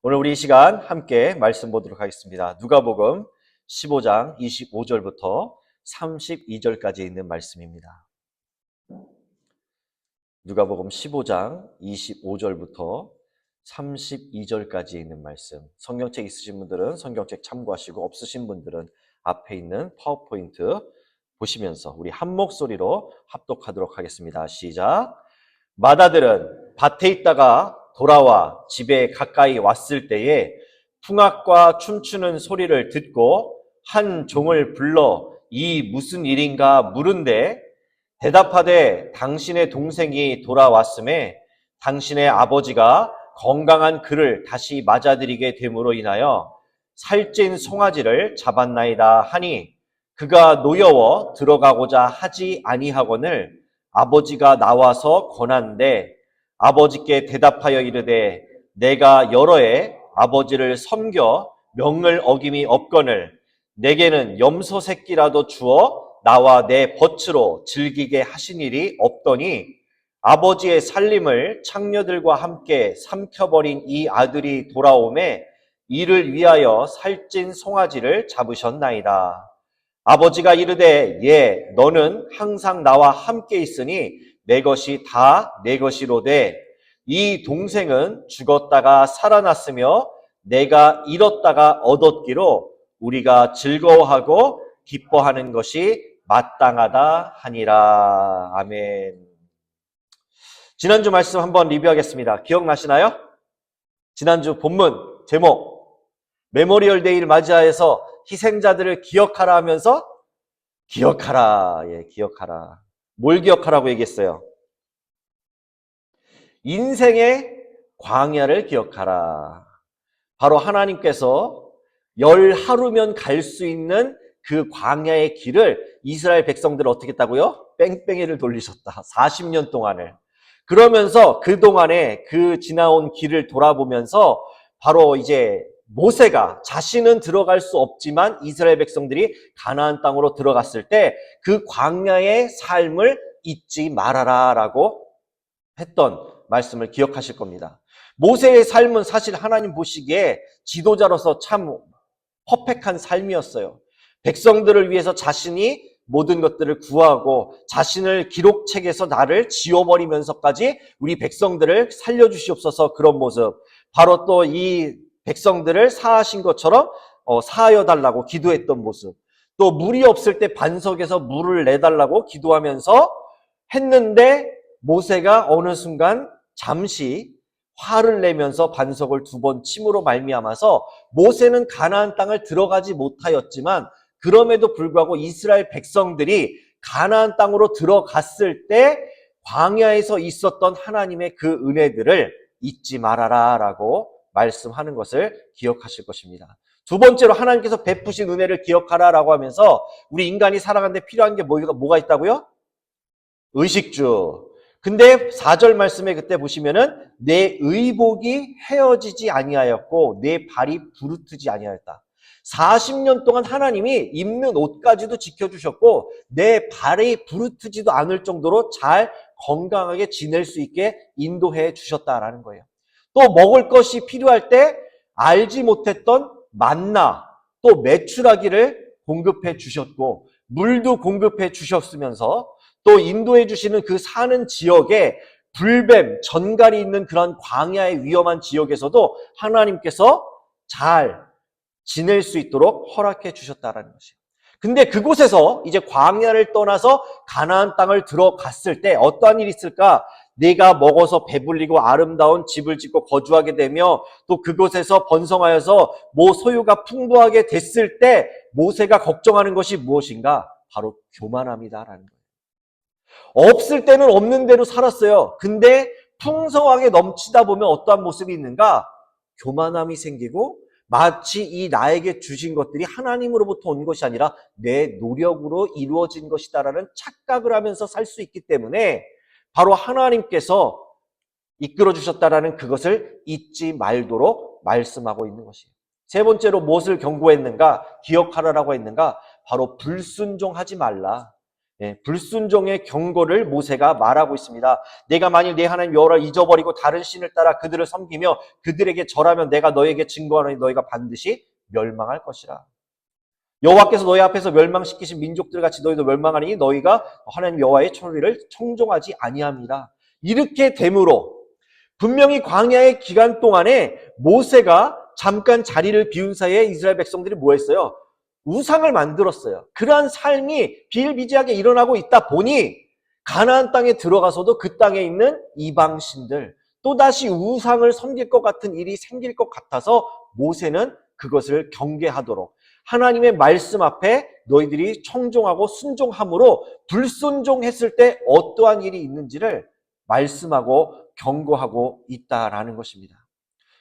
오늘 우리 이 시간 함께 말씀 보도록 하겠습니다. 누가복음 15장 25절부터 32절까지 있는 말씀입니다. 누가복음 15장 25절부터 32절까지 있는 말씀. 성경책 있으신 분들은 성경책 참고하시고 없으신 분들은 앞에 있는 파워포인트 보시면서 우리 한 목소리로 합독하도록 하겠습니다. 시작. 마다들은 밭에 있다가 돌아와 집에 가까이 왔을 때에 풍악과 춤추는 소리를 듣고 한 종을 불러 이 무슨 일인가 물은데 대답하되 당신의 동생이 돌아왔음에 당신의 아버지가 건강한 그를 다시 맞아들이게 됨으로 인하여 살찐 송아지를 잡았나이다 하니 그가 노여워 들어가고자 하지 아니하거늘 아버지가 나와서 권한데 아버지께 대답하여 이르되 내가 여러 해 아버지를 섬겨 명을 어김이 없거늘 내게는 염소 새끼라도 주어 나와 내 벗으로 즐기게 하신 일이 없더니 아버지의 살림을 창녀들과 함께 삼켜버린 이 아들이 돌아오매 이를 위하여 살찐 송아지를 잡으셨나이다. 아버지가 이르되 예 너는 항상 나와 함께 있으니 내 것이 다 내 것이로되 이 동생은 죽었다가 살아났으며 내가 잃었다가 얻었기로 우리가 즐거워하고 기뻐하는 것이 마땅하다 하니라. 아멘. 지난주 말씀 한번 리뷰하겠습니다. 기억나시나요? 지난주 본문 제목 메모리얼 데이를 맞이하여서 희생자들을 기억하라 하면서 기억하라. 예, 기억하라. 뭘 기억하라고 얘기했어요? 인생의 광야를 기억하라. 바로 하나님께서 10하루면 갈 수 있는 그 광야의 길을 이스라엘 백성들을 어떻게 했다고요? 뺑뺑이를 돌리셨다. 40년 동안을. 그러면서 그동안에 그 지나온 길을 돌아보면서 바로 이제 모세가 자신은 들어갈 수 없지만 이스라엘 백성들이 가나안 땅으로 들어갔을 때 그 광야의 삶을 잊지 말아라 라고 했던 말씀을 기억하실 겁니다. 모세의 삶은 사실 하나님 보시기에 지도자로서 참 퍼펙트한 삶이었어요. 백성들을 위해서 자신이 모든 것들을 구하고 자신을 기록책에서 나를 지워버리면서까지 우리 백성들을 살려주시옵소서 그런 모습. 바로 또 이 백성들을 사하신 것처럼 사하여 달라고 기도했던 모습. 또 물이 없을 때 반석에서 물을 내달라고 기도하면서 했는데 모세가 어느 순간 잠시 화를 내면서 반석을 2번 침으로 말미암아서 모세는 가나안 땅을 들어가지 못하였지만 그럼에도 불구하고 이스라엘 백성들이 가나안 땅으로 들어갔을 때 광야에서 있었던 하나님의 그 은혜들을 잊지 말아라 라고 말씀하는 것을 기억하실 것입니다. 두 번째로 하나님께서 베푸신 은혜를 기억하라 라고 하면서 우리 인간이 살아가는데 필요한 게 뭐가 있다고요? 의식주. 근데 4절 말씀에 그때 보시면은 내 의복이 헤어지지 아니하였고 내 발이 부르트지 아니하였다. 40년 동안 하나님이 입는 옷까지도 지켜주셨고 내 발이 부르트지도 않을 정도로 잘 건강하게 지낼 수 있게 인도해 주셨다라는 거예요. 또 먹을 것이 필요할 때 알지 못했던 만나 또 메추라기를 공급해 주셨고 물도 공급해 주셨으면서 또 인도해 주시는 그 사는 지역에 불뱀, 전갈이 있는 그런 광야의 위험한 지역에서도 하나님께서 잘 지낼 수 있도록 허락해 주셨다라는 것이에요. 근데 그곳에서 이제 광야를 떠나서 가나안 땅을 들어갔을 때 어떠한 일이 있을까? 내가 먹어서 배불리고 아름다운 집을 짓고 거주하게 되며 또 그곳에서 번성하여서 소유가 풍부하게 됐을 때 모세가 걱정하는 것이 무엇인가? 바로 교만함이다라는 거예요. 없을 때는 없는 대로 살았어요. 근데 풍성하게 넘치다 보면 어떠한 모습이 있는가? 교만함이 생기고 마치 이 나에게 주신 것들이 하나님으로부터 온 것이 아니라 내 노력으로 이루어진 것이다라는 착각을 하면서 살 수 있기 때문에 바로 하나님께서 이끌어 주셨다라는 그것을 잊지 말도록 말씀하고 있는 것이에요. 세 번째로 무엇을 경고했는가? 기억하라라고 했는가? 바로 불순종하지 말라. 불순종의 경고를 모세가 말하고 있습니다. 내가 만일 내 하나님 여호와를 잊어버리고 다른 신을 따라 그들을 섬기며 그들에게 절하면 내가 너에게 증거하노니 너희가 반드시 멸망할 것이라. 여호와께서 너희 앞에서 멸망시키신 민족들 같이 너희도 멸망하니 너희가 하나님 여호와의 소리를 청종하지 아니함이라. 이렇게 되므로 분명히 광야의 기간 동안에 모세가 잠깐 자리를 비운 사이에 이스라엘 백성들이 뭐 했어요? 우상을 만들었어요. 그러한 삶이 비일비재하게 일어나고 있다 보니 가나안 땅에 들어가서도 그 땅에 있는 이방신들 또다시 우상을 섬길 것 같은 일이 생길 것 같아서 모세는 그것을 경계하도록 하나님의 말씀 앞에 너희들이 청종하고 순종함으로 불순종했을 때 어떠한 일이 있는지를 말씀하고 경고하고 있다라는 것입니다.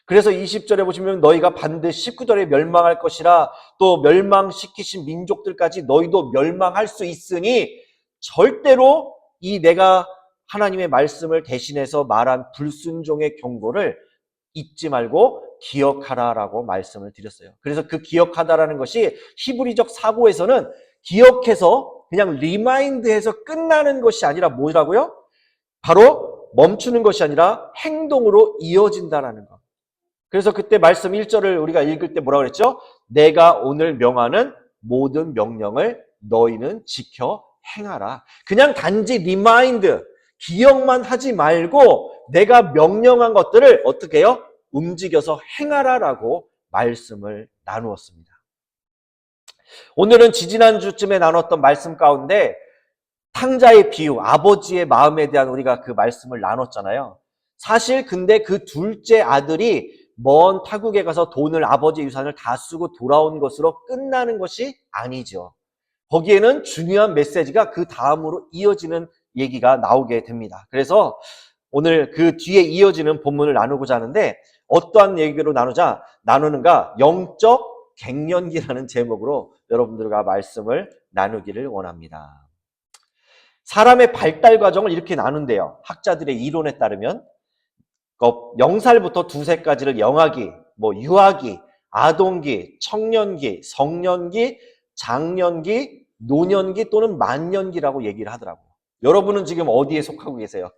그래서 20절에 보시면 너희가 반드시 19절에 멸망할 것이라 또 멸망시키신 민족들까지 너희도 멸망할 수 있으니 절대로 이 내가 하나님의 말씀을 대신해서 말한 불순종의 경고를 잊지 말고 기억하라라고 말씀을 드렸어요. 그래서 그 기억하다라는 것이 히브리적 사고에서는 기억해서 그냥 리마인드해서 끝나는 것이 아니라 뭐라고요? 바로 멈추는 것이 아니라 행동으로 이어진다라는 것. 그래서 그때 말씀 1절을 우리가 읽을 때 뭐라고 그랬죠? 내가 오늘 명하는 모든 명령을 너희는 지켜 행하라. 그냥 단지 리마인드, 기억만 하지 말고 내가 명령한 것들을 어떻게 해요? 움직여서 행하라라고 말씀을 나누었습니다. 오늘은 지지난주쯤에 나눴던 말씀 가운데 탕자의 비유, 아버지의 마음에 대한 우리가 그 말씀을 나눴잖아요. 사실 근데 그 둘째 아들이 먼 타국에 가서 돈을 아버지의 유산을 다 쓰고 돌아온 것으로 끝나는 것이 아니죠. 거기에는 중요한 메시지가 그 다음으로 이어지는 얘기가 나오게 됩니다. 그래서 오늘 그 뒤에 이어지는 본문을 나누고자 하는데 어떠한 얘기로 나누는가? 영적 갱년기라는 제목으로 여러분들과 말씀을 나누기를 원합니다. 사람의 발달 과정을 이렇게 나눈대요. 학자들의 이론에 따르면 0살부터 2세까지를 영아기, 유아기, 아동기, 청년기, 성년기, 장년기, 노년기 또는 만년기라고 얘기를 하더라고요. 여러분은 지금 어디에 속하고 계세요?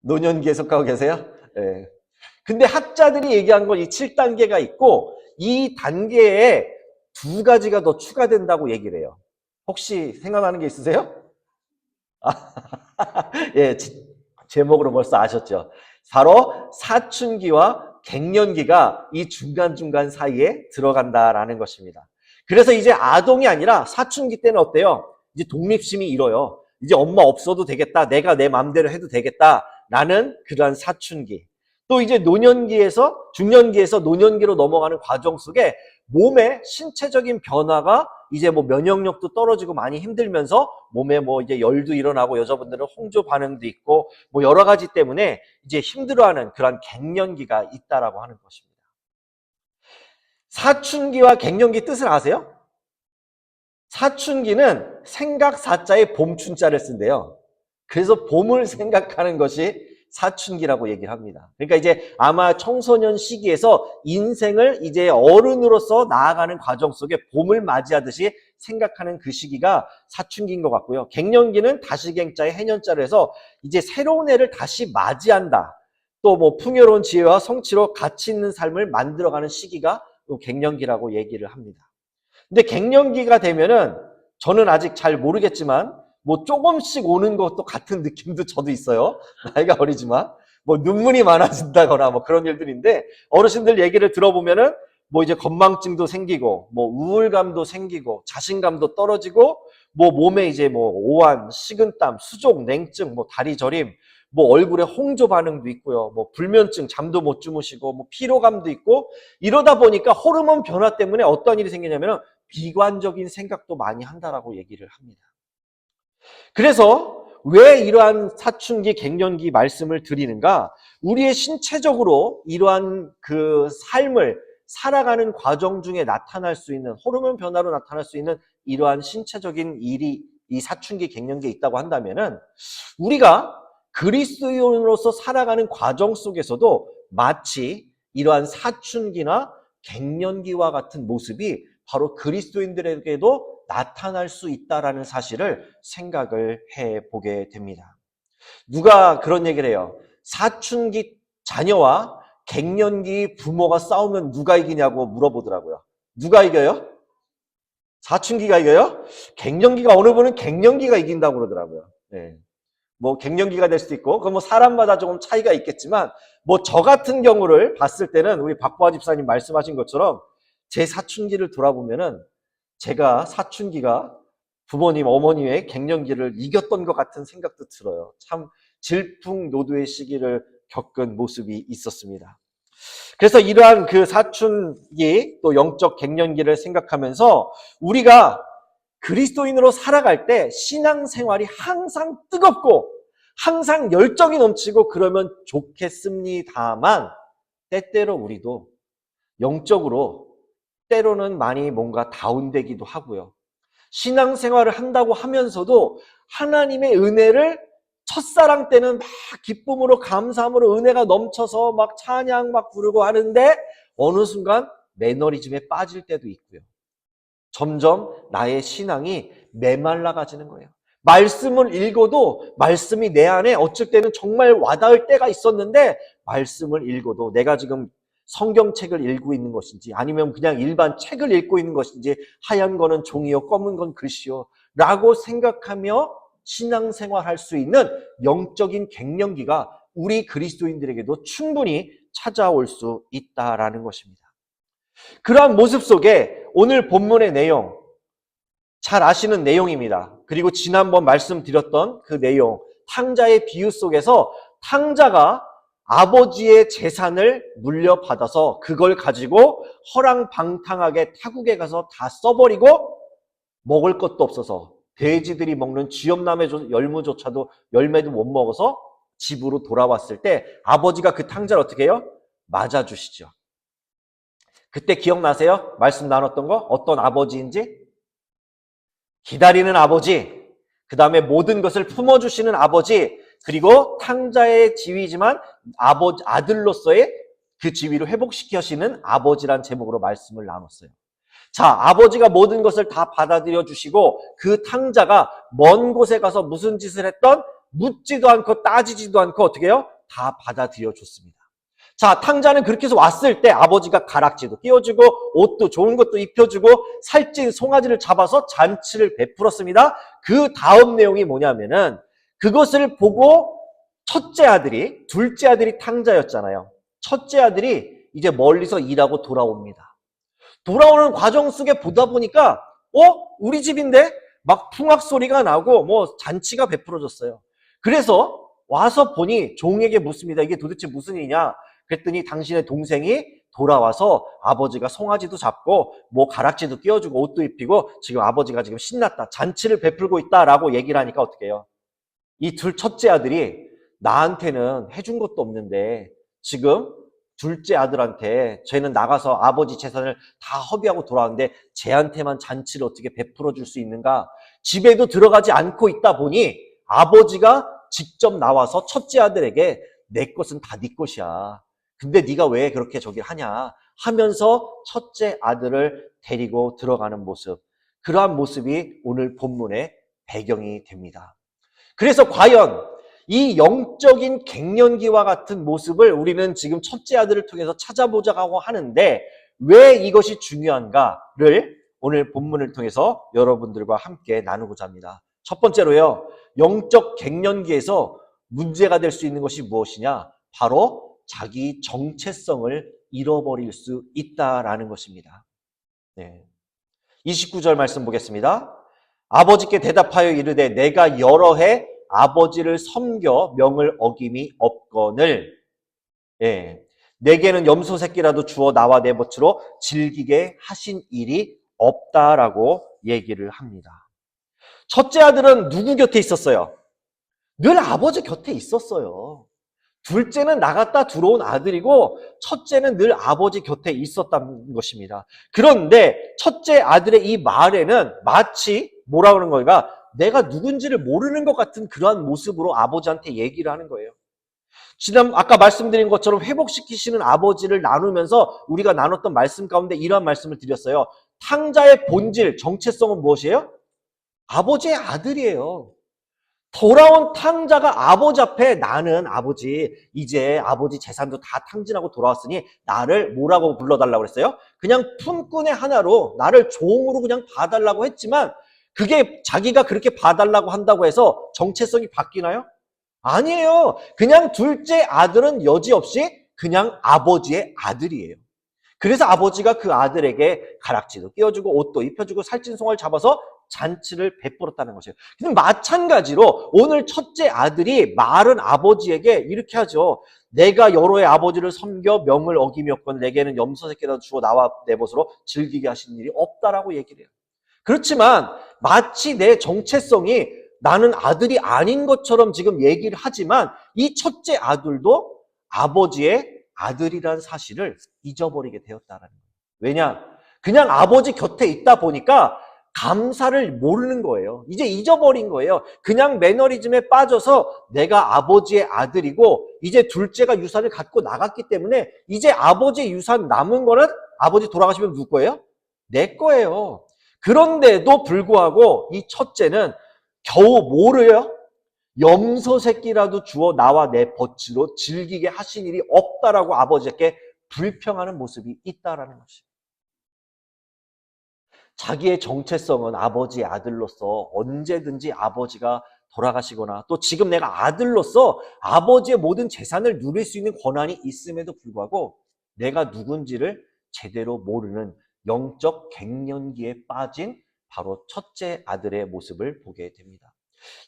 노년기에 속하고 계세요? 네. 근데 학자들이 얘기한 건 이 7단계가 있고 이 단계에 2가지가 더 추가된다고 얘기를 해요. 혹시 생각나는 게 있으세요? 예, 제목으로 벌써 아셨죠? 바로 사춘기와 갱년기가 이 중간중간 사이에 들어간다라는 것입니다. 그래서 이제 아동이 아니라 사춘기 때는 어때요? 이제 독립심이 일어요. 이제 엄마 없어도 되겠다. 내가 내 마음대로 해도 되겠다라는 그러한 사춘기. 또 이제 중년기에서 노년기로 넘어가는 과정 속에 몸의 신체적인 변화가 이제 면역력도 떨어지고 많이 힘들면서 몸에 이제 열도 일어나고 여자분들은 홍조 반응도 있고 여러 가지 때문에 이제 힘들어하는 그런 갱년기가 있다라고 하는 것입니다. 사춘기와 갱년기 뜻을 아세요? 사춘기는 생각 사자에 봄춘자를 쓴대요. 그래서 봄을 생각하는 것이 사춘기라고 얘기를 합니다. 그러니까 이제 아마 청소년 시기에서 인생을 이제 어른으로서 나아가는 과정 속에 봄을 맞이하듯이 생각하는 그 시기가 사춘기인 것 같고요. 갱년기는 다시갱자에 해년자로 해서 이제 새로운 애를 다시 맞이한다. 또 풍요로운 지혜와 성취로 가치 있는 삶을 만들어가는 시기가 갱년기라고 얘기를 합니다. 근데 갱년기가 되면은 저는 아직 잘 모르겠지만 조금씩 오는 것도 같은 느낌도 저도 있어요. 나이가 어리지만 눈물이 많아진다거나 그런 일들인데 어르신들 얘기를 들어보면은 이제 건망증도 생기고 우울감도 생기고 자신감도 떨어지고 몸에 이제 오한, 식은땀, 수족, 냉증, 다리 저림, 얼굴에 홍조 반응도 있고요. 불면증, 잠도 못 주무시고 피로감도 있고 이러다 보니까 호르몬 변화 때문에 어떤 일이 생기냐면은 비관적인 생각도 많이 한다라고 얘기를 합니다. 그래서 왜 이러한 사춘기, 갱년기 말씀을 드리는가? 우리의 신체적으로 이러한 그 삶을 살아가는 과정 중에 나타날 수 있는 호르몬 변화로 나타날 수 있는 이러한 신체적인 일이 이 사춘기, 갱년기에 있다고 한다면은 우리가 그리스도인으로서 살아가는 과정 속에서도 마치 이러한 사춘기나 갱년기와 같은 모습이 바로 그리스도인들에게도 나타날 수 있다라는 사실을 생각을 해보게 됩니다. 누가 그런 얘기를 해요. 사춘기 자녀와 갱년기 부모가 싸우면 누가 이기냐고 물어보더라고요. 누가 이겨요? 사춘기가 이겨요? 갱년기가, 어느 분은 갱년기가 이긴다고 그러더라고요. 네. 뭐 갱년기가 될 수도 있고, 그건 뭐 사람마다 조금 차이가 있겠지만, 뭐 저 같은 경우를 봤을 때는 우리 박보아 집사님 말씀하신 것처럼 제 사춘기를 돌아보면은 제가 사춘기가 부모님, 어머니의 갱년기를 이겼던 것 같은 생각도 들어요. 참 질풍노도의 시기를 겪은 모습이 있었습니다. 그래서 이러한 그 사춘기 또 영적 갱년기를 생각하면서 우리가 그리스도인으로 살아갈 때 신앙생활이 항상 뜨겁고 항상 열정이 넘치고 그러면 좋겠습니다만, 때때로 우리도 영적으로 때로는 많이 뭔가 다운되기도 하고요. 신앙생활을 한다고 하면서도 하나님의 은혜를 첫사랑 때는 막 기쁨으로 감사함으로 은혜가 넘쳐서 막 찬양 막 부르고 하는데 어느 순간 매너리즘에 빠질 때도 있고요. 점점 나의 신앙이 메말라가지는 거예요. 말씀을 읽어도 말씀이 내 안에 어쩔 때는 정말 와닿을 때가 있었는데, 말씀을 읽어도 내가 지금 성경책을 읽고 있는 것인지 아니면 그냥 일반 책을 읽고 있는 것인지, 하얀 거는 종이요 검은 건 글씨요 라고 생각하며 신앙생활할 수 있는 영적인 갱년기가 우리 그리스도인들에게도 충분히 찾아올 수 있다라는 것입니다. 그러한 모습 속에 오늘 본문의 내용, 잘 아시는 내용입니다. 그리고 지난번 말씀드렸던 그 내용, 탕자의 비유 속에서 탕자가 아버지의 재산을 물려받아서 그걸 가지고 허랑방탕하게 타국에 가서 다 써버리고 먹을 것도 없어서 돼지들이 먹는 쥐염남의 열무조차도 열매도 못 먹어서 집으로 돌아왔을 때 아버지가 그 탕자를 어떻게 해요? 맞아주시죠. 그때 기억나세요? 말씀 나눴던 거? 어떤 아버지인지? 기다리는 아버지, 그 다음에 모든 것을 품어주시는 아버지, 그리고 탕자의 지위지만 아들로서의 그 지위를 회복시키시는 아버지란 제목으로 말씀을 나눴어요. 자, 아버지가 모든 것을 다 받아들여 주시고 그 탕자가 먼 곳에 가서 무슨 짓을 했던 묻지도 않고 따지지도 않고 어떻게 해요? 다 받아들여 줬습니다. 자, 탕자는 그렇게 해서 왔을 때 아버지가 가락지도 끼워주고 옷도 좋은 것도 입혀주고 살찐 송아지를 잡아서 잔치를 베풀었습니다. 그 다음 내용이 뭐냐면은 그것을 보고 첫째 아들이, 둘째 아들이 탕자였잖아요. 첫째 아들이 이제 멀리서 일하고 돌아옵니다. 돌아오는 과정 속에 보다 보니까 우리 집인데 막 풍악 소리가 나고 뭐 잔치가 베풀어졌어요. 그래서 와서 보니 종에게 묻습니다. 이게 도대체 무슨 일이냐? 그랬더니 당신의 동생이 돌아와서 아버지가 송아지도 잡고 뭐 가락지도 끼워주고 옷도 입히고 지금 아버지가 지금 신났다, 잔치를 베풀고 있다라고 얘기를 하니까 어떻게 해요? 이 첫째 아들이 나한테는 해준 것도 없는데 지금 둘째 아들한테 쟤는 나가서 아버지 재산을 다 허비하고 돌아왔는데 쟤한테만 잔치를 어떻게 베풀어 줄 수 있는가? 집에도 들어가지 않고 있다 보니 아버지가 직접 나와서 첫째 아들에게 내 것은 다 네 것이야. 근데 네가 왜 그렇게 저기 하냐 하면서 첫째 아들을 데리고 들어가는 모습, 그러한 모습이 오늘 본문의 배경이 됩니다. 그래서 과연 이 영적인 갱년기와 같은 모습을 우리는 지금 첫째 아들을 통해서 찾아보자고 하는데 왜 이것이 중요한가를 오늘 본문을 통해서 여러분들과 함께 나누고자 합니다. 첫 번째로요, 영적 갱년기에서 문제가 될 수 있는 것이 무엇이냐? 바로 자기 정체성을 잃어버릴 수 있다라는 것입니다. 네. 29절 말씀 보겠습니다. 아버지께 대답하여 이르되 내가 여러 해 아버지를 섬겨 명을 어김이 없거늘, 내게는 염소 새끼라도 주어 나와 내 몫으로 즐기게 하신 일이 없다라고 얘기를 합니다. 첫째 아들은 누구 곁에 있었어요? 늘 아버지 곁에 있었어요. 둘째는 나갔다 들어온 아들이고 첫째는 늘 아버지 곁에 있었다는 것입니다. 그런데 첫째 아들의 이 말에는 마치 뭐라 그러는 거니까 내가 누군지를 모르는 것 같은 그러한 모습으로 아버지한테 얘기를 하는 거예요. 아까 말씀드린 것처럼 회복시키시는 아버지를 나누면서 우리가 나눴던 말씀 가운데 이러한 말씀을 드렸어요. 탕자의 본질, 정체성은 무엇이에요? 아버지의 아들이에요. 돌아온 탕자가 아버지 앞에 나는 아버지, 이제 아버지 재산도 다 탕진하고 돌아왔으니 나를 뭐라고 불러달라고 그랬어요? 그냥 품꾼의 하나로 나를 종으로 그냥 봐달라고 했지만 그게 자기가 그렇게 봐달라고 한다고 해서 정체성이 바뀌나요? 아니에요. 그냥 둘째 아들은 여지없이 그냥 아버지의 아들이에요. 그래서 아버지가 그 아들에게 가락지도 끼워주고 옷도 입혀주고 살찐송을 잡아서 잔치를 베풀었다는 것이에요. 근데 마찬가지로 오늘 첫째 아들이 말은 아버지에게 이렇게 하죠. 내가 여로의 아버지를 섬겨 명을 어기며건 내게는 염소 새끼라도 주어 나와 내 벗으로 즐기게 하신 일이 없다라고 얘기를 해요. 그렇지만 마치 내 정체성이 나는 아들이 아닌 것처럼 지금 얘기를 하지만 이 첫째 아들도 아버지의 아들이라는 사실을 잊어버리게 되었다는 거예요. 왜냐? 그냥 아버지 곁에 있다 보니까 감사를 모르는 거예요. 이제 잊어버린 거예요. 그냥 매너리즘에 빠져서 내가 아버지의 아들이고 이제 둘째가 유산을 갖고 나갔기 때문에 이제 아버지의 유산 남은 거는 아버지 돌아가시면 누구 거예요? 내 거예요. 그런데도 불구하고 이 첫째는 겨우 뭐래요? 염소 새끼라도 주어 나와 내 벗으로 즐기게 하신 일이 없다라고 아버지께 불평하는 모습이 있다라는 것이에요. 자기의 정체성은 아버지의 아들로서 언제든지 아버지가 돌아가시거나 또 지금 내가 아들로서 아버지의 모든 재산을 누릴 수 있는 권한이 있음에도 불구하고 내가 누군지를 제대로 모르는 영적 갱년기에 빠진 바로 첫째 아들의 모습을 보게 됩니다.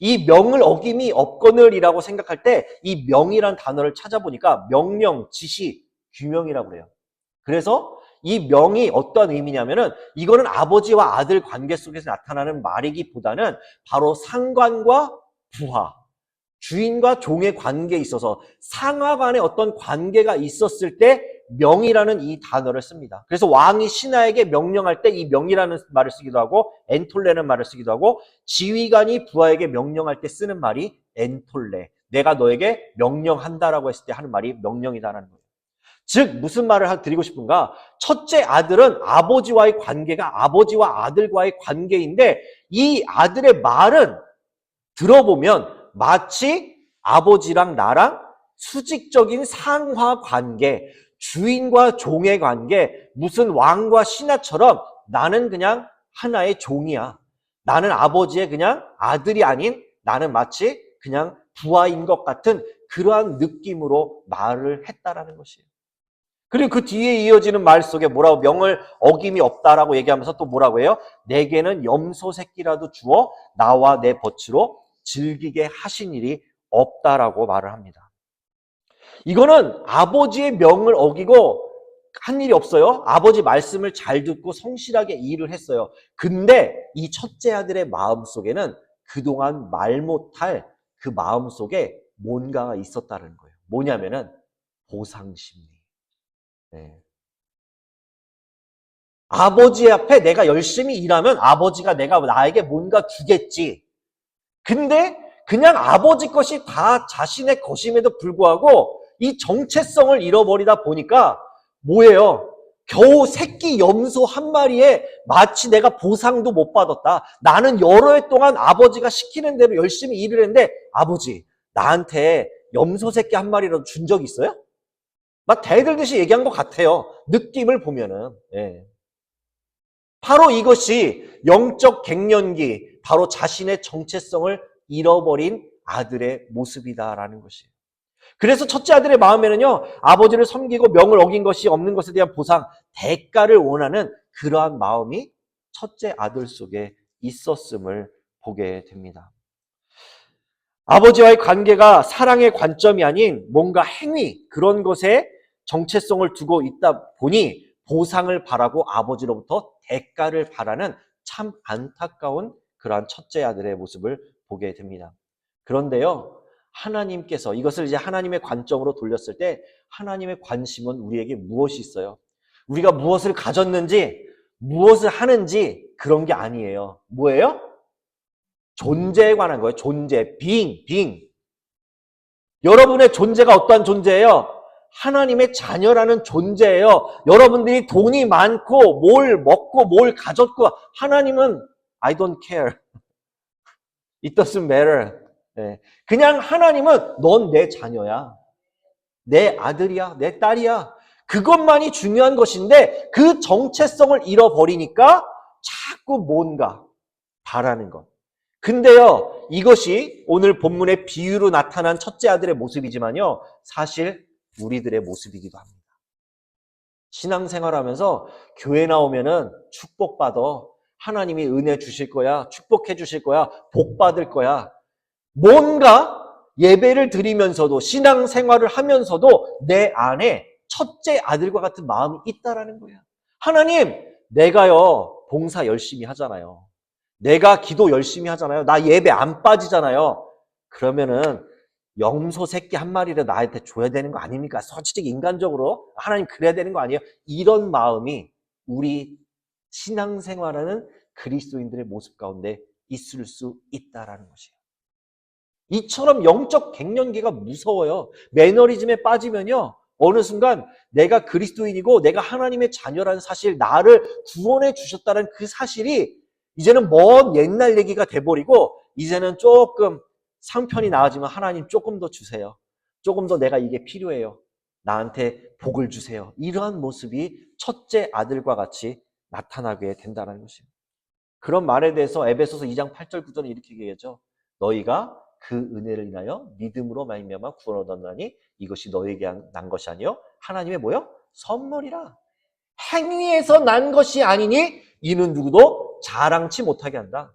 이 명을 어김이 없거늘이라고 생각할 때 이 명이란 단어를 찾아보니까 명령, 지시, 규명이라고 그래요. 그래서 이 명이 어떤 의미냐면은 이거는 아버지와 아들 관계 속에서 나타나는 말이기보다는 바로 상관과 부하, 주인과 종의 관계에 있어서 상하 간의 어떤 관계가 있었을 때 명이라는 이 단어를 씁니다. 그래서 왕이 신하에게 명령할 때 이 명이라는 말을 쓰기도 하고 엔톨레는 말을 쓰기도 하고 지휘관이 부하에게 명령할 때 쓰는 말이 엔톨레. 내가 너에게 명령한다라고 했을 때 하는 말이 명령이다라는 거예요. 즉 무슨 말을 드리고 싶은가? 첫째 아들은 아버지와의 관계가 아버지와 아들과의 관계인데 이 아들의 말은 들어보면 마치 아버지랑 나랑 수직적인 상하 관계, 주인과 종의 관계, 무슨 왕과 신하처럼 나는 그냥 하나의 종이야. 나는 아버지의 그냥 아들이 아닌 나는 마치 그냥 부하인 것 같은 그러한 느낌으로 말을 했다라는 것이에요. 그리고 그 뒤에 이어지는 말 속에 뭐라고 명을 어김이 없다라고 얘기하면서 또 뭐라고 해요? 내게는 염소 새끼라도 주어 나와 내 벗으로 즐기게 하신 일이 없다라고 말을 합니다. 이거는 아버지의 명을 어기고 한 일이 없어요. 아버지 말씀을 잘 듣고 성실하게 일을 했어요. 근데 이 첫째 아들의 마음속에는 그동안 말 못할 그 마음속에 뭔가가 있었다는 거예요. 뭐냐면은 보상심리. 네. 아버지 앞에 내가 열심히 일하면 아버지가 내가 나에게 뭔가 주겠지. 근데 그냥 아버지 것이 다 자신의 것임에도 불구하고 이 정체성을 잃어버리다 보니까 뭐예요? 겨우 새끼 염소 한 마리에 마치 내가 보상도 못 받았다. 나는 여러 해 동안 아버지가 시키는 대로 열심히 일을 했는데 아버지 나한테 염소 새끼 한 마리라도 준 적 있어요? 막 대들듯이 얘기한 것 같아요. 느낌을 보면은. 예. 바로 이것이 영적 갱년기, 바로 자신의 정체성을 잃어버린 아들의 모습이다라는 것이에요. 그래서 첫째 아들의 마음에는요, 아버지를 섬기고 명을 어긴 것이 없는 것에 대한 보상, 대가를 원하는 그러한 마음이 첫째 아들 속에 있었음을 보게 됩니다. 아버지와의 관계가 사랑의 관점이 아닌 뭔가 행위, 그런 것에 정체성을 두고 있다 보니 보상을 바라고 아버지로부터 대가를 바라는 참 안타까운 그러한 첫째 아들의 모습을 보게 됩니다. 그런데요, 하나님께서 이것을 이제 하나님의 관점으로 돌렸을 때 하나님의 관심은 우리에게 무엇이 있어요? 우리가 무엇을 가졌는지, 무엇을 하는지 그런 게 아니에요. 뭐예요? 존재에 관한 거예요. 존재, being. 여러분의 존재가 어떠한 존재예요? 하나님의 자녀라는 존재예요. 여러분들이 돈이 많고 뭘 먹고 뭘 가졌고 하나님은 I don't care. It doesn't matter. 네. 그냥 하나님은 넌 내 자녀야. 내 아들이야. 내 딸이야. 그것만이 중요한 것인데 그 정체성을 잃어버리니까 자꾸 뭔가 바라는 것. 근데요, 이것이 오늘 본문의 비유로 나타난 첫째 아들의 모습이지만요, 사실 우리들의 모습이기도 합니다. 신앙생활하면서 교회 나오면은 축복받아. 하나님이 은혜 주실 거야. 축복해 주실 거야. 복 받을 거야. 뭔가 예배를 드리면서도 신앙생활을 하면서도 내 안에 첫째 아들과 같은 마음이 있다라는 거야. 하나님, 내가요 봉사 열심히 하잖아요. 내가 기도 열심히 하잖아요. 나 예배 안 빠지잖아요. 그러면은 염소 새끼 한 마리를 나한테 줘야 되는 거 아닙니까? 솔직히 인간적으로 하나님 그래야 되는 거 아니에요? 이런 마음이 우리 신앙생활하는 그리스도인들의 모습 가운데 있을 수 있다라는 것이에요. 이처럼 영적 갱년기가 무서워요. 매너리즘에 빠지면요, 어느 순간 내가 그리스도인이고 내가 하나님의 자녀라는 사실, 나를 구원해 주셨다는 그 사실이 이제는 먼 옛날 얘기가 돼버리고 이제는 조금 상편이 나아지면 하나님 조금 더 주세요. 조금 더 내가 이게 필요해요. 나한테 복을 주세요. 이러한 모습이 첫째 아들과 같이 나타나게 된다는 것입니다. 그런 말에 대해서 에베소서 2장 8절 9절에 이렇게 얘기하죠. 너희가 그 은혜를 인하여 믿음으로 말미암아 구원을 얻었나니 이것이 너희에게 난 것이 아니요 하나님의 뭐요? 선물이라. 행위에서 난 것이 아니니 이는 누구도 자랑치 못하게 한다.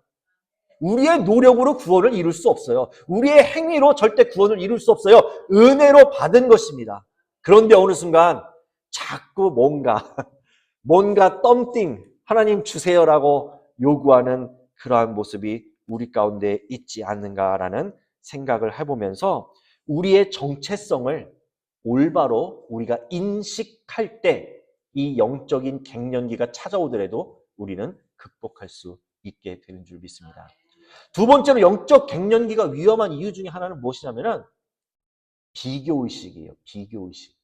우리의 노력으로 구원을 이룰 수 없어요. 우리의 행위로 절대 구원을 이룰 수 없어요. 은혜로 받은 것입니다. 그런데 어느 순간 자꾸 뭔가 덤띵 하나님 주세요라고 요구하는 그러한 모습이 우리 가운데 있지 않는가라는 생각을 해보면서 우리의 정체성을 올바로 우리가 인식할 때 이 영적인 갱년기가 찾아오더라도 우리는 극복할 수 있게 되는 줄 믿습니다. 두 번째로 영적 갱년기가 위험한 이유 중에 하나는 무엇이냐면은 비교의식이에요. 비교의식.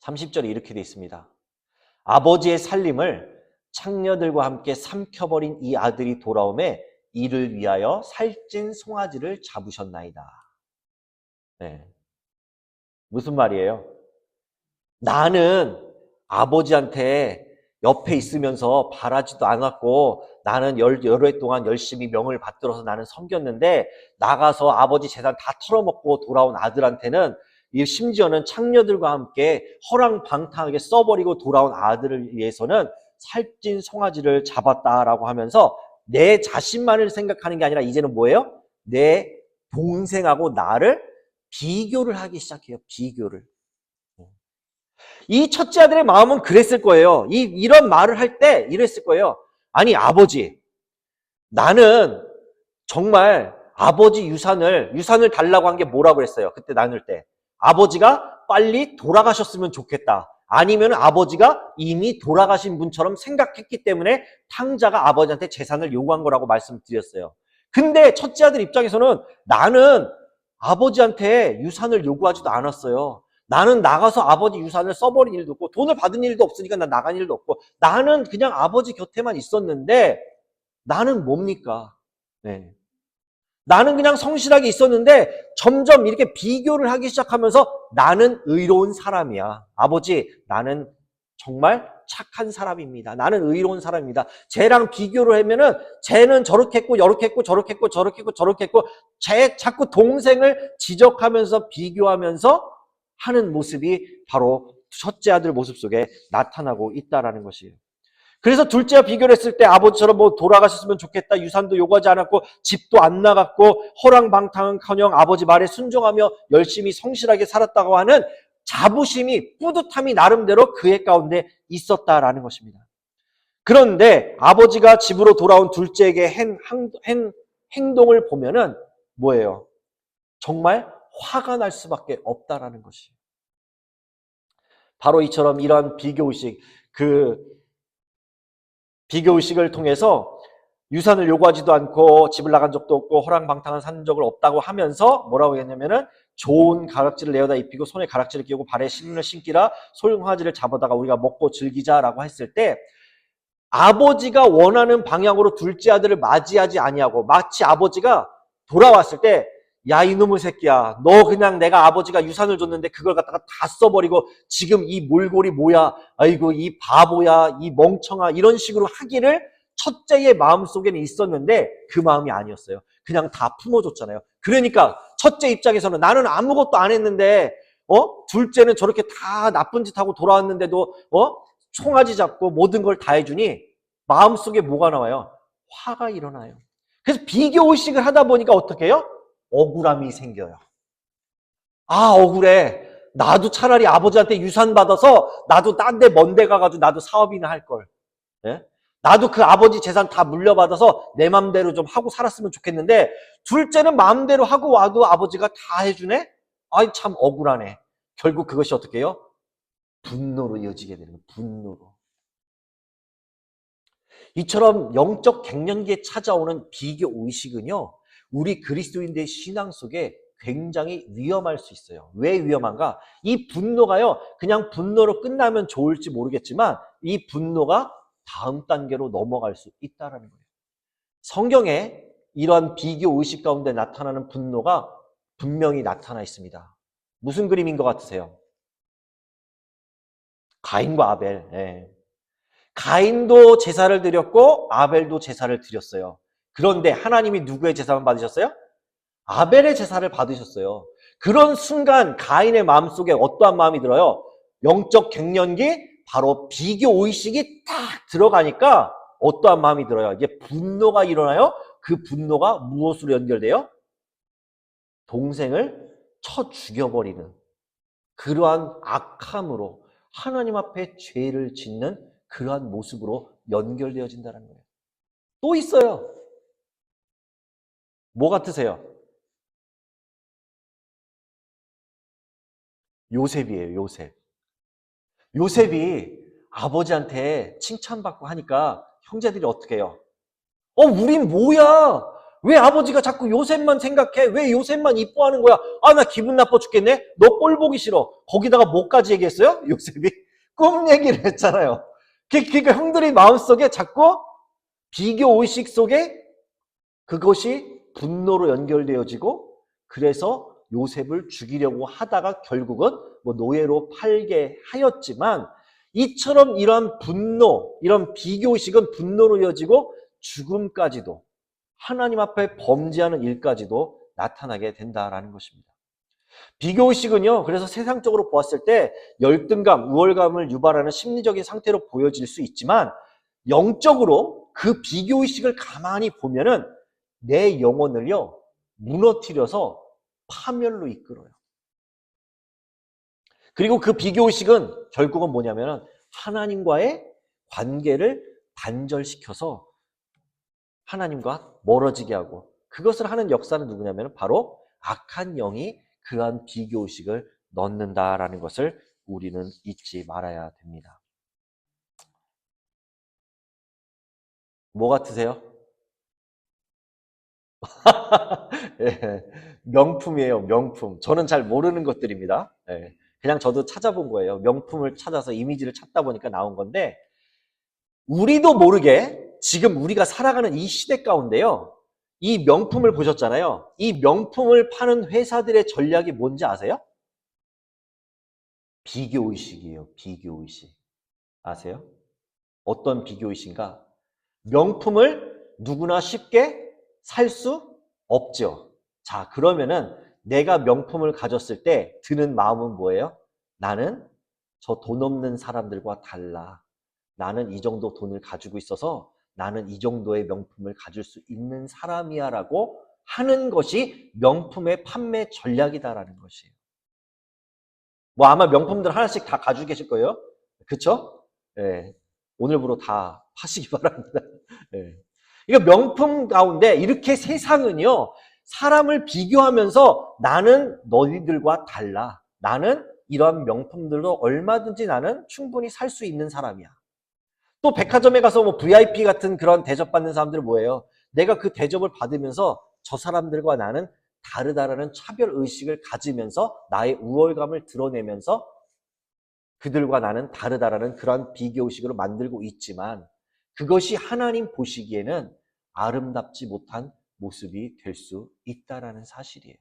30절에 이렇게 되어 있습니다. 아버지의 살림을 창녀들과 함께 삼켜버린 이 아들이 돌아오매 이를 위하여 살찐 송아지를 잡으셨나이다. 네. 무슨 말이에요? 나는 아버지한테 옆에 있으면서 바라지도 않았고 나는 여러 해 동안 열심히 명을 받들어서 나는 섬겼는데 나가서 아버지 재산 다 털어먹고 돌아온 아들한테는 심지어는 창녀들과 함께 허랑방탕하게 써버리고 돌아온 아들을 위해서는 살찐 송아지를 잡았다라고 하면서 내 자신만을 생각하는 게 아니라 이제는 뭐예요? 내 동생하고 나를 비교를 하기 시작해요. 비교를. 이 첫째 아들의 마음은 그랬을 거예요. 이런 말을 할 때 이랬을 거예요. 아니 아버지, 나는 정말 아버지 유산을 달라고 한 게 뭐라고 그랬어요? 그때 나눌 때. 아버지가 빨리 돌아가셨으면 좋겠다. 아니면 아버지가 이미 돌아가신 분처럼 생각했기 때문에 탕자가 아버지한테 재산을 요구한 거라고 말씀드렸어요. 근데 첫째 아들 입장에서는 나는 아버지한테 유산을 요구하지도 않았어요. 나는 나가서 아버지 유산을 써버린 일도 없고 돈을 받은 일도 없으니까 난 나간 일도 없고 나는 그냥 아버지 곁에만 있었는데 나는 뭡니까? 네. 나는 그냥 성실하게 있었는데 점점 이렇게 비교를 하기 시작하면서 나는 의로운 사람이야. 아버지, 나는 정말 착한 사람입니다. 나는 의로운 사람입니다. 쟤랑 비교를 하면은 쟤는 저렇게 했고 저렇게 했고 저렇게 했고 저렇게 했고 저렇게 했고 쟤 자꾸 동생을 지적하면서 비교하면서 하는 모습이 바로 첫째 아들 모습 속에 나타나고 있다라는 것이에요. 그래서 둘째와 비교를 했을 때 아버지처럼 뭐 돌아가셨으면 좋겠다. 유산도 요구하지 않았고 집도 안 나갔고 허랑방탕은커녕 아버지 말에 순종하며 열심히 성실하게 살았다고 하는 자부심이, 뿌듯함이 나름대로 그의 가운데 있었다라는 것입니다. 그런데 아버지가 집으로 돌아온 둘째에게 행동을 보면은 뭐예요? 정말 화가 날 수밖에 없다라는 것이에요. 바로 이처럼 이러한 비교의식을 통해서 유산을 요구하지도 않고 집을 나간 적도 없고 허랑방탕한 산 적을 없다고 하면서 뭐라고 했냐면은 좋은 가락지를 내어다 입히고 손에 가락지를 끼우고 발에 신을 신기라 소용화지를 잡아다가 우리가 먹고 즐기자라고 했을 때 아버지가 원하는 방향으로 둘째 아들을 맞이하지 아니하고 마치 아버지가 돌아왔을 때 야 이놈의 새끼야 너 그냥 내가 아버지가 유산을 줬는데 그걸 갖다가 다 써버리고 지금 이 몰골이 뭐야 아이고 이 바보야 이 멍청아 이런 식으로 하기를 첫째의 마음속에는 있었는데 그 마음이 아니었어요. 그냥 다 품어줬잖아요. 그러니까 첫째 입장에서는 나는 아무것도 안 했는데 둘째는 저렇게 다 나쁜 짓 하고 돌아왔는데도 총아지 잡고 모든 걸 다 해주니 마음속에 뭐가 나와요? 화가 일어나요. 그래서 비교의식을 하다 보니까 어떻게 해요? 억울함이 생겨요. 아 억울해. 나도 차라리 아버지한테 유산 받아서 나도 딴 데 먼 데 가가지고 나도 사업이나 할걸. 예? 나도 그 아버지 재산 다 물려받아서 내 맘대로 좀 하고 살았으면 좋겠는데 둘째는 마음대로 하고 와도 아버지가 다 해주네? 아이 참 억울하네. 결국 그것이 어떻게 해요? 분노로 이어지게 되는 거예요. 분노로. 이처럼 영적 갱년기에 찾아오는 비교의식은요. 우리 그리스도인들의 신앙 속에 굉장히 위험할 수 있어요. 왜 위험한가? 이 분노가요. 그냥 분노로 끝나면 좋을지 모르겠지만 이 분노가 다음 단계로 넘어갈 수 있다는 거예요. 성경에 이러한 비교의식 가운데 나타나는 분노가 분명히 나타나 있습니다. 무슨 그림인 것 같으세요? 가인과 아벨. 예. 가인도 제사를 드렸고 아벨도 제사를 드렸어요. 그런데 하나님이 누구의 제사만 받으셨어요? 아벨의 제사를 받으셨어요. 그런 순간 가인의 마음속에 어떠한 마음이 들어요? 영적 갱년기, 바로 비교의식이 딱 들어가니까 어떠한 마음이 들어요? 이제 분노가 일어나요? 그 분노가 무엇으로 연결돼요? 동생을 쳐 죽여버리는 그러한 악함으로 하나님 앞에 죄를 짓는 그러한 모습으로 연결되어진다는 거예요. 또 있어요. 뭐 같으세요? 요셉이에요, 요셉. 요셉이 아버지한테 칭찬받고 하니까 형제들이 어떻게 해요? 우린 뭐야? 왜 아버지가 자꾸 요셉만 생각해? 왜 요셉만 이뻐하는 거야? 아, 나 기분 나빠 죽겠네? 너 꼴 보기 싫어. 거기다가 뭐까지 얘기했어요? 요셉이? 꿈 얘기를 했잖아요. 그러니까 형들이 마음속에 자꾸 비교의식 속에 그것이 분노로 연결되어지고 그래서 요셉을 죽이려고 하다가 결국은 노예로 팔게 하였지만 이처럼 이러한 분노, 이런 비교의식은 분노로 이어지고 죽음까지도 하나님 앞에 범죄하는 일까지도 나타나게 된다라는 것입니다. 비교의식은요, 그래서 세상적으로 보았을 때 열등감, 우월감을 유발하는 심리적인 상태로 보여질 수 있지만 영적으로 그 비교의식을 가만히 보면은 내 영혼을요, 무너뜨려서 파멸로 이끌어요. 그리고 그 비교의식은 결국은 뭐냐면은 하나님과의 관계를 단절시켜서 하나님과 멀어지게 하고 그것을 하는 역사는 누구냐면 바로 악한 영이 그러한 비교의식을 넣는다라는 것을 우리는 잊지 말아야 됩니다. 뭐 같으세요? 예, 명품이에요, 명품. 저는 잘 모르는 것들입니다. 예, 그냥 저도 찾아본 거예요. 명품을 찾아서 이미지를 찾다 보니까 나온 건데 우리도 모르게 지금 우리가 살아가는 이 시대 가운데요. 이 명품을 보셨잖아요. 이 명품을 파는 회사들의 전략이 뭔지 아세요? 비교의식이에요. 비교의식. 아세요? 어떤 비교의식인가? 명품을 누구나 쉽게 살 수 없죠. 자, 그러면은 내가 명품을 가졌을 때 드는 마음은 뭐예요? 나는 저 돈 없는 사람들과 달라. 나는 이 정도 돈을 가지고 있어서 나는 이 정도의 명품을 가질 수 있는 사람이야 라고 하는 것이 명품의 판매 전략이다라는 것이에요. 아마 명품들 하나씩 다 가지고 계실 거예요. 그쵸? 예. 오늘부로 다 파시기 바랍니다. 예. 이거 명품 가운데 이렇게 세상은요, 사람을 비교하면서 나는 너희들과 달라. 나는 이러한 명품들로 얼마든지 나는 충분히 살 수 있는 사람이야. 또 백화점에 가서 VIP 같은 그런 대접받는 사람들은 뭐예요? 내가 그 대접을 받으면서 저 사람들과 나는 다르다라는 차별의식을 가지면서 나의 우월감을 드러내면서 그들과 나는 다르다라는 그러한 비교의식으로 만들고 있지만 그것이 하나님 보시기에는 아름답지 못한 모습이 될 수 있다라는 사실이에요.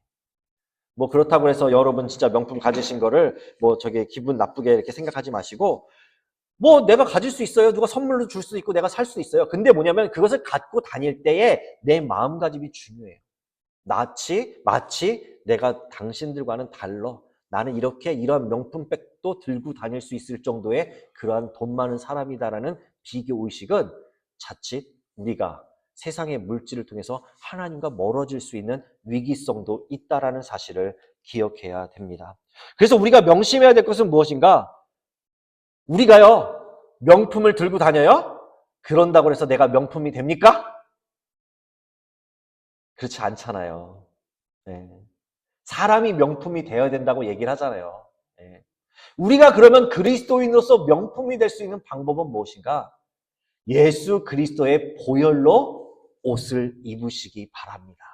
뭐 그렇다고 해서 여러분 진짜 명품 가지신 거를 뭐 저게 기분 나쁘게 이렇게 생각하지 마시고 뭐 내가 가질 수 있어요. 누가 선물로 줄 수도 있고 내가 살 수 있어요. 근데 뭐냐면 그것을 갖고 다닐 때에 내 마음가짐이 중요해요. 마치 내가 당신들과는 달라. 나는 이렇게 이러한 명품백도 들고 다닐 수 있을 정도의 그러한 돈 많은 사람이다라는 비교의식은 자칫 우리가 세상의 물질을 통해서 하나님과 멀어질 수 있는 위기성도 있다라는 사실을 기억해야 됩니다. 그래서 우리가 명심해야 될 것은 무엇인가? 우리가요, 명품을 들고 다녀요? 그런다고 해서 내가 명품이 됩니까? 그렇지 않잖아요. 네. 사람이 명품이 되어야 된다고 얘기를 하잖아요. 네. 우리가 그러면 그리스도인으로서 명품이 될 수 있는 방법은 무엇인가? 예수 그리스도의 보혈로 옷을 입으시기 바랍니다.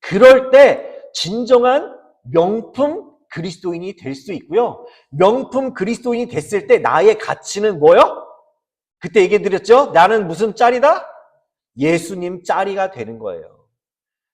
그럴 때 진정한 명품 그리스도인이 될 수 있고요. 명품 그리스도인이 됐을 때 나의 가치는 뭐요? 그때 얘기해 드렸죠? 나는 무슨 짤이다? 예수님 짤이가 되는 거예요.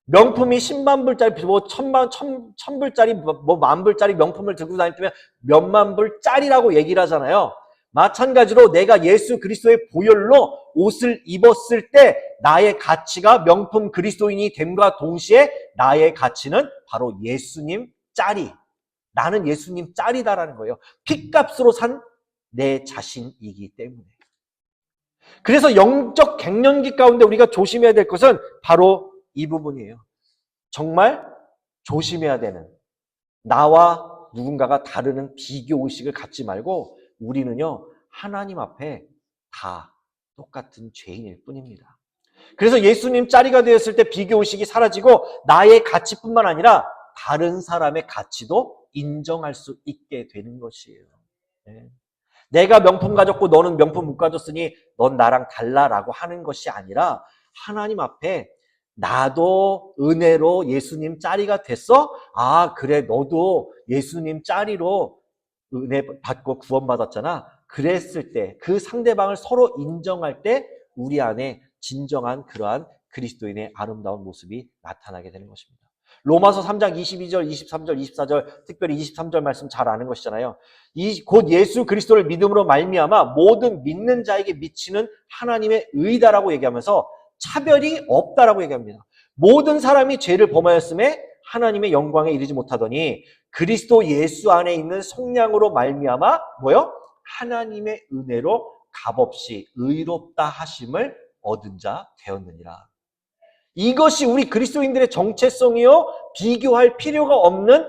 명품이 10만 불짜리, 뭐 1000불짜리, 뭐 만불짜리 명품을 들고 다니면 몇만 불짜리라고 얘기를 하잖아요. 마찬가지로 내가 예수 그리스도의 보혈로 옷을 입었을 때 나의 가치가 명품 그리스도인이 됨과 동시에 나의 가치는 바로 예수님 짤이. 나는 예수님 짤이다라는 거예요. 핏값으로 산 내 자신이기 때문에. 그래서 영적 갱년기 가운데 우리가 조심해야 될 것은 바로 이 부분이에요. 정말 조심해야 되는 나와 누군가가 다르는 비교의식을 갖지 말고 우리는요 하나님 앞에 다 똑같은 죄인일 뿐입니다. 그래서 예수님 짤이가 되었을 때 비교의식이 사라지고 나의 가치뿐만 아니라 다른 사람의 가치도 인정할 수 있게 되는 것이에요. 네. 내가 명품 가졌고 너는 명품 못 가졌으니 넌 나랑 달라라고 하는 것이 아니라 하나님 앞에 나도 은혜로 예수님 짤이가 됐어? 아, 그래, 너도 예수님 짤이로 은혜 받고 구원받았잖아. 그랬을 때, 그 상대방을 서로 인정할 때 우리 안에 진정한 그러한 그리스도인의 아름다운 모습이 나타나게 되는 것입니다. 로마서 3장 22절, 23절, 24절, 특별히 23절 말씀 잘 아는 것이잖아요. 곧 예수 그리스도를 믿음으로 말미암아 모든 믿는 자에게 미치는 하나님의 의다라고 얘기하면서 차별이 없다라고 얘기합니다. 모든 사람이 죄를 범하였음에 하나님의 영광에 이르지 못하더니 그리스도 예수 안에 있는 성량으로 말미암아 뭐요? 하나님의 은혜로 값없이 의롭다 하심을 얻은 자 되었느니라. 이것이 우리 그리스도인들의 정체성이요 비교할 필요가 없는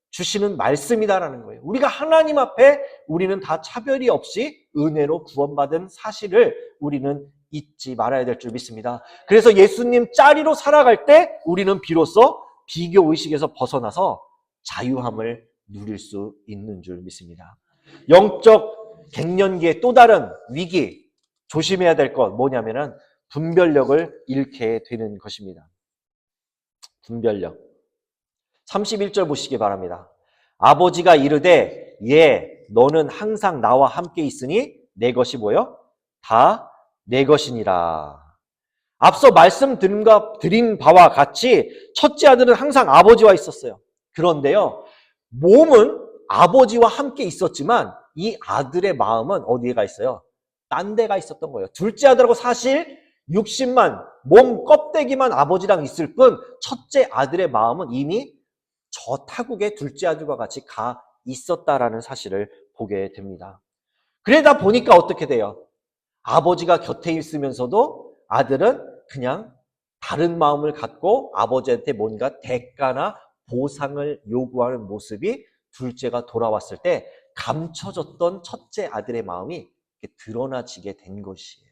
주시는 말씀이다라는 거예요. 우리가 하나님 앞에 우리는 다 차별이 없이 은혜로 구원받은 사실을 우리는 잊지 말아야 될 줄 믿습니다. 그래서 예수님 짤이로 살아갈 때 우리는 비로소 비교의식에서 벗어나서 자유함을 누릴 수 있는 줄 믿습니다. 영적 갱년기의 또 다른 위기, 조심해야 될 것 뭐냐면은 분별력을 잃게 되는 것입니다. 분별력. 31절 보시기 바랍니다. 아버지가 이르되 너는 항상 나와 함께 있으니 내 것이 뭐요? 다 내 것이니라. 앞서 말씀드린 바와 같이 첫째 아들은 항상 아버지와 있었어요. 그런데요, 몸은 아버지와 함께 있었지만 이 아들의 마음은 어디에 가 있어요? 딴 데가 있었던 거예요. 둘째 아들하고 사실 육신만, 몸 껍데기만 아버지랑 있을 뿐 첫째 아들의 마음은 이미 저 타국의 둘째 아들과 같이 가 있었다라는 사실을 보게 됩니다. 그러다 보니까 어떻게 돼요? 아버지가 곁에 있으면서도 아들은 그냥 다른 마음을 갖고 아버지한테 뭔가 대가나 보상을 요구하는 모습이 둘째가 돌아왔을 때 감춰졌던 첫째 아들의 마음이 드러나지게 된 것이에요.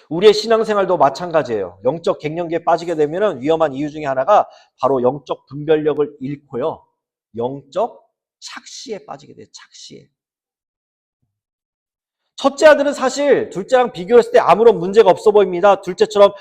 우리의 신앙생활도 마찬가지예요. 영적 갱년기에 빠지게 되면 위험한 이유 중에 하나가 바로 영적 분별력을 잃고요. 영적 착시에 빠지게 돼요. 착시에. 첫째 아들은 사실 둘째랑 비교했을 때 아무런 문제가 없어 보입니다. 둘째처럼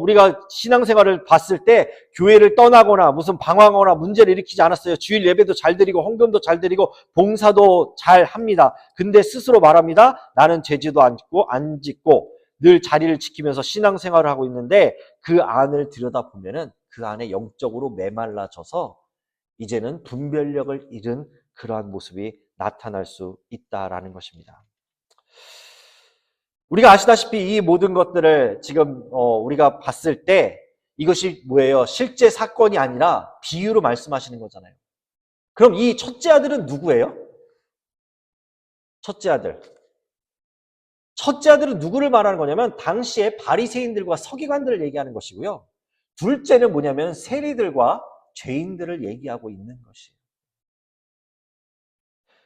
우리가 신앙생활을 봤을 때 교회를 떠나거나 무슨 방황하거나 문제를 일으키지 않았어요. 주일 예배도 잘 드리고 헌금도 잘 드리고 봉사도 잘 합니다. 근데 스스로 말합니다. 나는 죄지도 안 짓고 늘 자리를 지키면서 신앙생활을 하고 있는데 그 안을 들여다보면은 그 안에 영적으로 메말라져서 이제는 분별력을 잃은 그러한 모습이 나타날 수 있다라는 것입니다. 우리가 아시다시피 이 모든 것들을 지금 우리가 봤을 때 이것이 뭐예요? 실제 사건이 아니라 비유로 말씀하시는 거잖아요. 그럼 이 첫째 아들은 누구예요? 첫째 아들. 첫째 아들은 누구를 말하는 거냐면 당시에 바리새인들과 서기관들을 얘기하는 것이고요. 둘째는 뭐냐면 세리들과 죄인들을 얘기하고 있는 것이에요.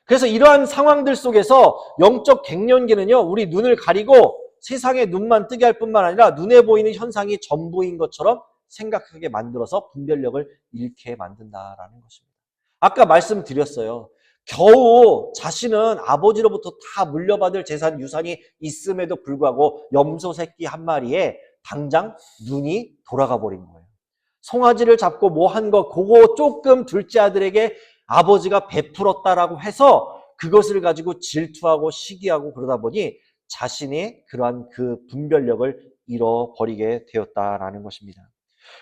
그래서 이러한 상황들 속에서 영적 갱년기는요, 우리 눈을 가리고 세상에 눈만 뜨게 할 뿐만 아니라 눈에 보이는 현상이 전부인 것처럼 생각하게 만들어서 분별력을 잃게 만든다라는 것입니다. 아까 말씀드렸어요. 겨우 자신은 아버지로부터 다 물려받을 재산, 유산이 있음에도 불구하고 염소 새끼 한 마리에 당장 눈이 돌아가 버린 거예요. 송아지를 잡고 뭐 한 거, 그거 조금 둘째 아들에게 아버지가 베풀었다라고 해서 그것을 가지고 질투하고 시기하고 그러다 보니 자신이 그러한 그 분별력을 잃어버리게 되었다라는 것입니다.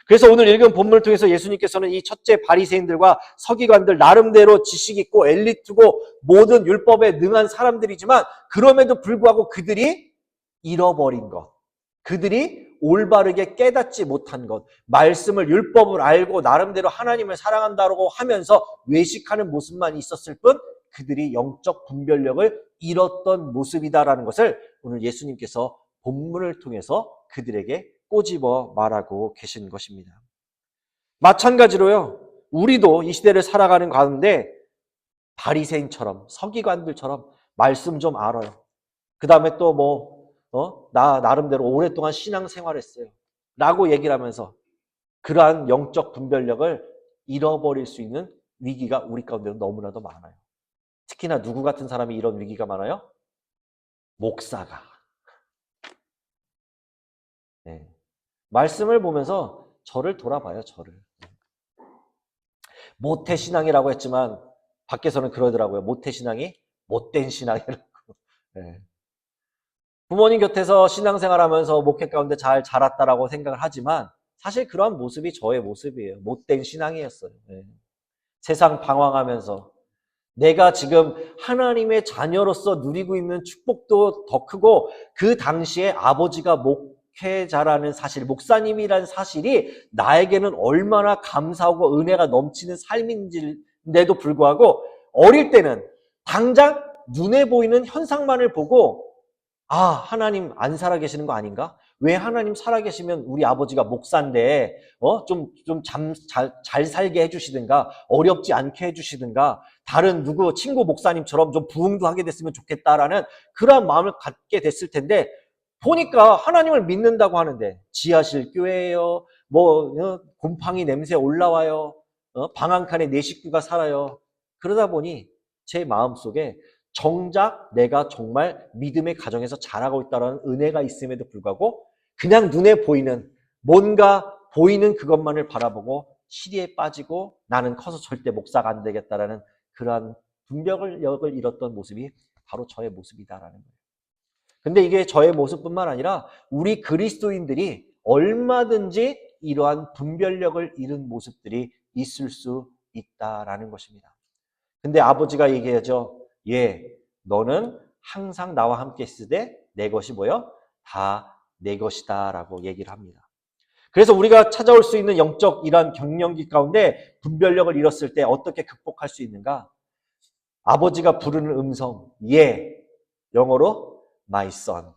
그래서 오늘 읽은 본문을 통해서 예수님께서는 이 첫째 바리새인들과 서기관들 나름대로 지식 있고 엘리트고 모든 율법에 능한 사람들이지만 그럼에도 불구하고 그들이 잃어버린 것, 그들이 올바르게 깨닫지 못한 것, 말씀을 율법을 알고 나름대로 하나님을 사랑한다고 하면서 외식하는 모습만 있었을 뿐 그들이 영적 분별력을 잃었던 모습이다라는 것을 오늘 예수님께서 본문을 통해서 그들에게 꼬집어 말하고 계신 것입니다. 마찬가지로요, 우리도 이 시대를 살아가는 가운데 바리새인처럼 서기관들처럼 말씀 좀 알아요. 그 다음에 또 나 나름대로 오랫동안 신앙생활했어요 라고 얘기를 하면서 그러한 영적 분별력을 잃어버릴 수 있는 위기가 우리 가운데 너무나도 많아요. 특히나 누구 같은 사람이 이런 위기가 많아요? 목사가. 네. 말씀을 보면서 저를 돌아봐요. 저를. 모태신앙이라고 했지만 밖에서는 그러더라고요. 모태신앙이 못된 신앙이라고. 네. 부모님 곁에서 신앙생활하면서 목회 가운데 잘 자랐다라고 생각을 하지만 사실 그러한 모습이 저의 모습이에요. 못된 신앙이었어요. 네. 세상 방황하면서 내가 지금 하나님의 자녀로서 누리고 있는 축복도 더 크고 그 당시에 아버지가 목회자라는 사실, 목사님이라는 사실이 나에게는 얼마나 감사하고 은혜가 넘치는 삶인지인데도 불구하고 어릴 때는 당장 눈에 보이는 현상만을 보고 하나님 안 살아계시는 거 아닌가? 왜 하나님 살아계시면 우리 아버지가 목사인데 잘 살게 해주시든가 어렵지 않게 해주시든가 다른 누구 친구 목사님처럼 좀 부흥도 하게 됐으면 좋겠다라는 그러한 마음을 갖게 됐을 텐데 보니까 하나님을 믿는다고 하는데 지하실 교회예요. 곰팡이 냄새 올라와요. 방 한 칸에 내 식구가 살아요. 그러다 보니 제 마음속에 정작 내가 정말 믿음의 가정에서 자라고 있다는 은혜가 있음에도 불구하고 그냥 눈에 보이는 뭔가 보이는 그것만을 바라보고 시리에 빠지고 나는 커서 절대 목사가 안 되겠다라는 그러한 분별력을 잃었던 모습이 바로 저의 모습이다라는 거예요. 근데 이게 저의 모습뿐만 아니라 우리 그리스도인들이 얼마든지 이러한 분별력을 잃은 모습들이 있을 수 있다라는 것입니다. 근데 아버지가 얘기하죠. 너는 항상 나와 함께 있으되 내 것이 뭐요? 다 내 것이다 라고 얘기를 합니다. 그래서 우리가 찾아올 수 있는 영적 이러한 갱년기 가운데 분별력을 잃었을 때 어떻게 극복할 수 있는가? 아버지가 부르는 음성, 영어로 my son.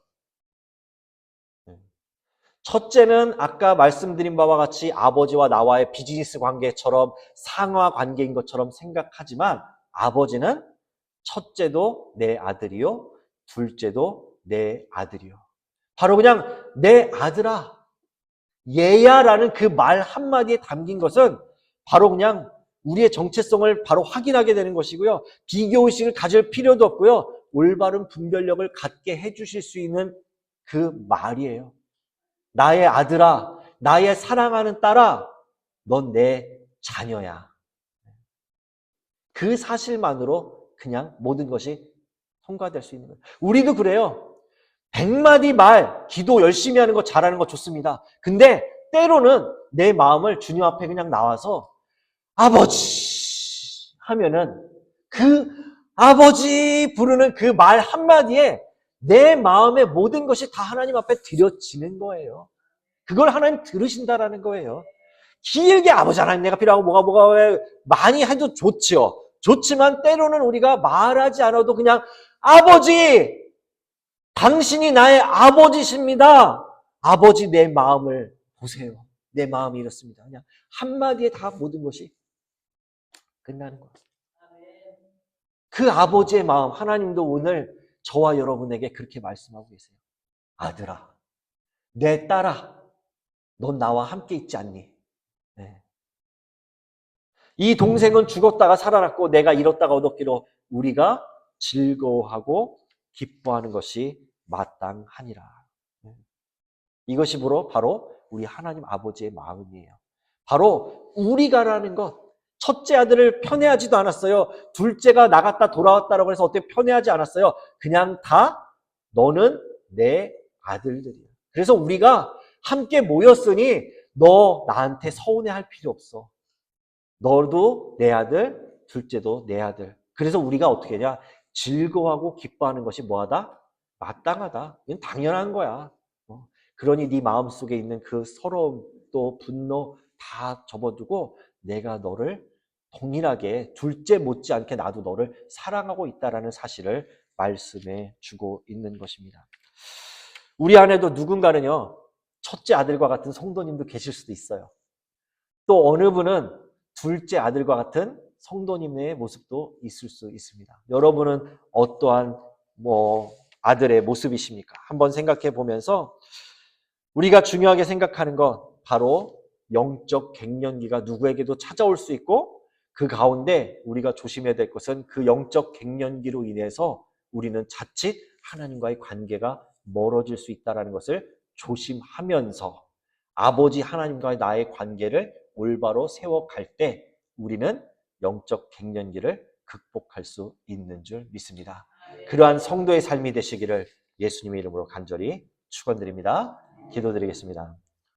첫째는 아까 말씀드린 바와 같이 아버지와 나와의 비즈니스 관계처럼 상하 관계인 것처럼 생각하지만 아버지는 첫째도 내 아들이요, 둘째도 내 아들이요. 바로 그냥 내 아들아, 얘야라는 그 말 한마디에 담긴 것은 바로 그냥 우리의 정체성을 바로 확인하게 되는 것이고요. 비교의식을 가질 필요도 없고요. 올바른 분별력을 갖게 해주실 수 있는 그 말이에요. 나의 아들아, 나의 사랑하는 딸아, 넌 내 자녀야. 그 사실만으로 그냥 모든 것이 통과될 수 있는 거예요. 우리도 그래요. 100마디 말, 기도 열심히 하는 거 잘하는 거 좋습니다. 근데 때로는 내 마음을 주님 앞에 그냥 나와서 아버지 하면은 그 아버지 부르는 그 말 한마디에 내 마음의 모든 것이 다 하나님 앞에 드려지는 거예요. 그걸 하나님 들으신다라는 거예요. 길게 아버지 하나님 내가 필요하고 뭐가 왜 많이 해도 좋지요. 좋지만 때로는 우리가 말하지 않아도 그냥 아버지 당신이 나의 아버지십니다. 아버지 내 마음을 보세요. 내 마음이 이렇습니다. 그냥 한마디에 다 모든 것이 끝나는 거예요. 그 아버지의 마음 하나님도 오늘 저와 여러분에게 그렇게 말씀하고 계세요. 아들아, 내 딸아, 넌 나와 함께 있지 않니? 네. 이 동생은 죽었다가 살아났고 내가 잃었다가 얻었기로 우리가 즐거워하고 기뻐하는 것이 마땅하니라. 이것이 바로 우리 하나님 아버지의 마음이에요. 바로 우리가라는 것. 첫째 아들을 편애하지도 않았어요. 둘째가 나갔다 돌아왔다라고 해서 어떻게 편애하지 않았어요. 그냥 다 너는 내 아들들이야. 그래서 우리가 함께 모였으니 너 나한테 서운해할 필요 없어. 너도 내 아들, 둘째도 내 아들. 그래서 우리가 어떻게 하냐? 즐거워하고 기뻐하는 것이 뭐하다? 마땅하다. 이건 당연한 거야. 그러니 네 마음속에 있는 그 서러움 또 분노 다 접어두고 내가 너를 동일하게 둘째 못지않게 나도 너를 사랑하고 있다라는 사실을 말씀해 주고 있는 것입니다. 우리 안에도 누군가는요. 첫째 아들과 같은 성도님도 계실 수도 있어요. 또 어느 분은 둘째 아들과 같은 성도님의 모습도 있을 수 있습니다. 여러분은 어떠한 아들의 모습이십니까? 한번 생각해 보면서 우리가 중요하게 생각하는 건 바로 영적 갱년기가 누구에게도 찾아올 수 있고 그 가운데 우리가 조심해야 될 것은 그 영적 갱년기로 인해서 우리는 자칫 하나님과의 관계가 멀어질 수 있다는 것을 조심하면서 아버지 하나님과의 나의 관계를 올바로 세워갈 때 우리는 영적 갱년기를 극복할 수 있는 줄 믿습니다. 그러한 성도의 삶이 되시기를 예수님의 이름으로 간절히 축원드립니다. 기도드리겠습니다.